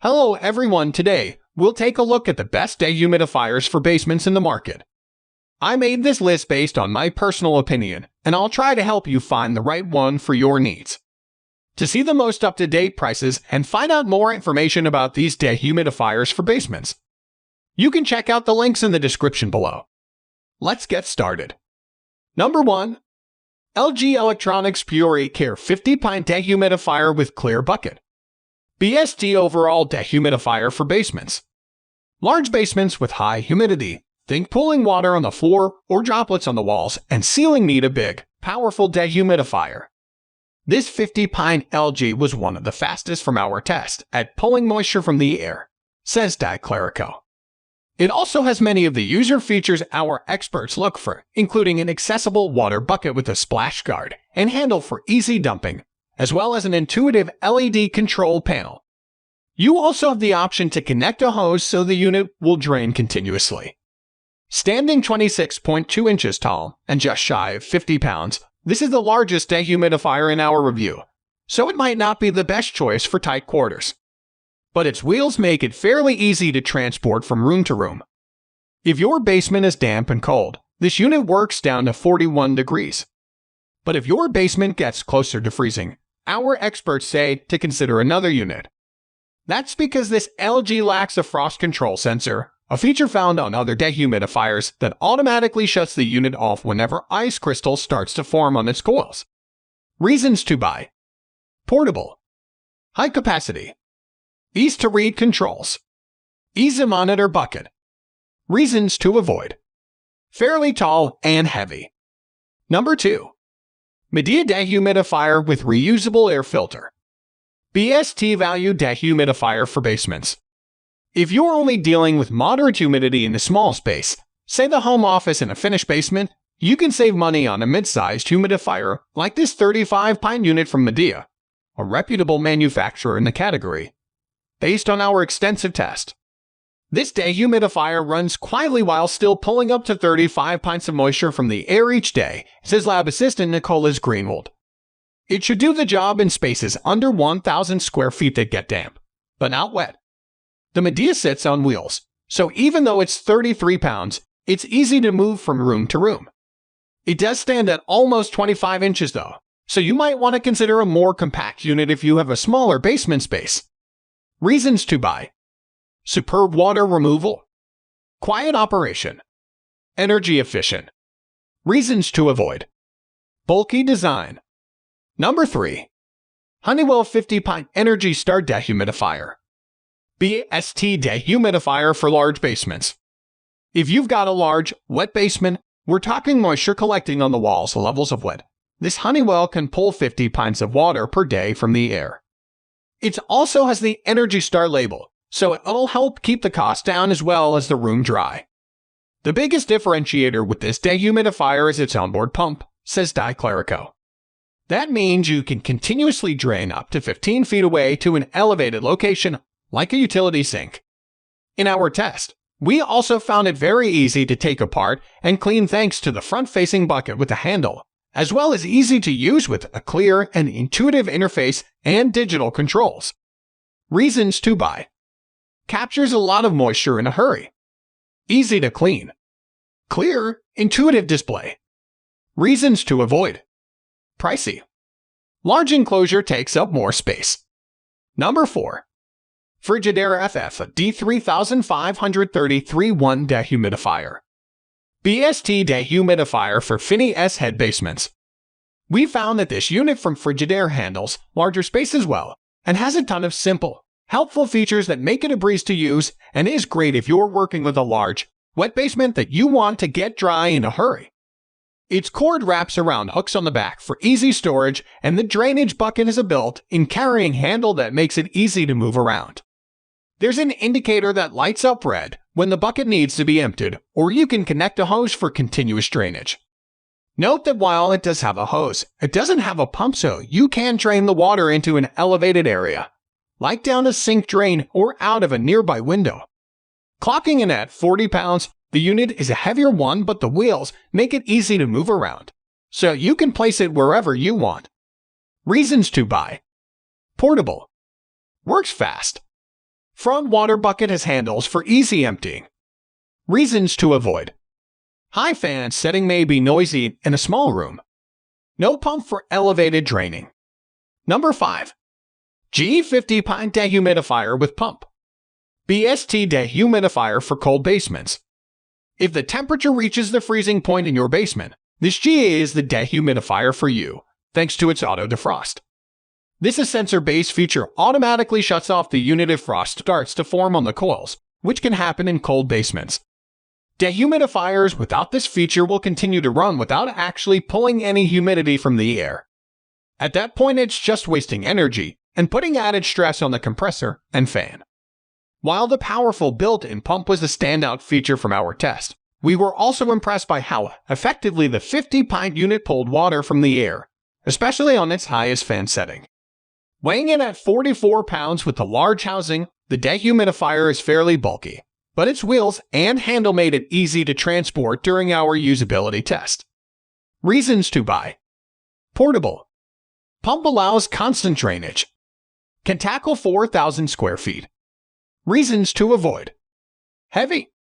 Hello everyone, today we'll take a look at the best dehumidifiers for basements in the market. I made this list based on my personal opinion, and I'll try to help you find the right one for your needs. To see the most up-to-date prices and find out more information about these dehumidifiers for basements, you can check out the links in the description below. Let's get started. Number 1. LG Electronics PuriCare 50 Pint Dehumidifier with Clear Bucket. BST Overall Dehumidifier for Basements. Large basements with high humidity, think pooling water on the floor or droplets on the walls and ceiling, need a big, powerful dehumidifier. This 50 Pint LG was one of the fastest from our test at pulling moisture from the air, says Clerico. It also has many of the user features our experts look for, including an accessible water bucket with a splash guard and handle for easy dumping, as well as an intuitive LED control panel. You also have the option to connect a hose so the unit will drain continuously. Standing 26.2 inches tall and just shy of 50 pounds, this is the largest dehumidifier in our review, so it might not be the best choice for tight quarters. But its wheels make it fairly easy to transport from room to room. If your basement is damp and cold, this unit works down to 41 degrees. But if your basement gets closer to freezing, our experts say to consider another unit. That's because this LG lacks a frost control sensor, a feature found on other dehumidifiers that automatically shuts the unit off whenever ice crystal starts to form on its coils. Reasons to buy. Portable. High capacity. Ease to read controls. Easy monitor bucket. Reasons to avoid. Fairly tall and heavy. Number 2. Midea Dehumidifier with Reusable Air Filter. BST Value Dehumidifier for Basements. If you're only dealing with moderate humidity in a small space, say the home office in a finished basement, you can save money on a mid-sized humidifier like this 35 Pint unit from Midea, a reputable manufacturer in the category. Based on our extensive test, this dehumidifier runs quietly while still pulling up to 35 pints of moisture from the air each day, says lab assistant Nicholas Greenwald. It should do the job in spaces under 1,000 square feet that get damp, but not wet. The Midea sits on wheels, so even though it's 33 pounds, it's easy to move from room to room. It does stand at almost 25 inches though, so you might want to consider a more compact unit if you have a smaller basement space. Reasons to buy. Superb water removal. Quiet operation. Energy efficient. Reasons to avoid. Bulky design. Number 3. Honeywell 50 Pint Energy Star Dehumidifier. BST Dehumidifier for large basements. If you've got a large, wet basement, we're talking moisture collecting on the walls, levels of wet, this Honeywell can pull 50 pints of water per day from the air. It also has the Energy Star label, so it'll help keep the cost down as well as the room dry. The biggest differentiator with this dehumidifier is its onboard pump, says Clerico. That means you can continuously drain up to 15 feet away to an elevated location, like a utility sink. In our test, we also found it very easy to take apart and clean thanks to the front-facing bucket with a handle, as well as easy to use with a clear and intuitive interface and digital controls. Reasons to buy. Captures a lot of moisture in a hurry. Easy to clean. Clear, intuitive display. Reasons to avoid. Pricey. Large enclosure takes up more space. Number 4. Frigidaire FF D3533-1 Dehumidifier. BST Dehumidifier for Fini-S head basements. We found that this unit from Frigidaire handles larger space as well, and has a ton of simple, helpful features that make it a breeze to use and is great if you're working with a large, wet basement that you want to get dry in a hurry. Its cord wraps around hooks on the back for easy storage, and the drainage bucket is a built-in carrying handle that makes it easy to move around. There's an indicator that lights up red when the bucket needs to be emptied, or you can connect a hose for continuous drainage. Note that while it does have a hose, it doesn't have a pump, so you can drain the water into an elevated area, like down a sink drain or out of a nearby window. Clocking in at 40 pounds, the unit is a heavier one, but the wheels make it easy to move around, so you can place it wherever you want. Reasons to buy. Portable. Works fast. Front water bucket has handles for easy emptying. Reasons to avoid. High fan setting may be noisy in a small room. No pump for elevated draining. Number 5. G50 Pint Dehumidifier with pump. BST Dehumidifier for cold basements. If the temperature reaches the freezing point in your basement, this GA is the dehumidifier for you, thanks to its auto defrost. This sensor-based feature automatically shuts off the unit if frost starts to form on the coils, which can happen in cold basements. Dehumidifiers without this feature will continue to run without actually pulling any humidity from the air. At that point, it's just wasting energy and putting added stress on the compressor and fan. While the powerful built-in pump was a standout feature from our test, we were also impressed by how effectively the 50-pint unit pulled water from the air, especially on its highest fan setting. Weighing in at 44 pounds with the large housing, the dehumidifier is fairly bulky, but its wheels and handle made it easy to transport during our usability test. Reasons to buy. Portable. Pump allows constant drainage. Can tackle 4,000 square feet. Reasons to avoid. Heavy.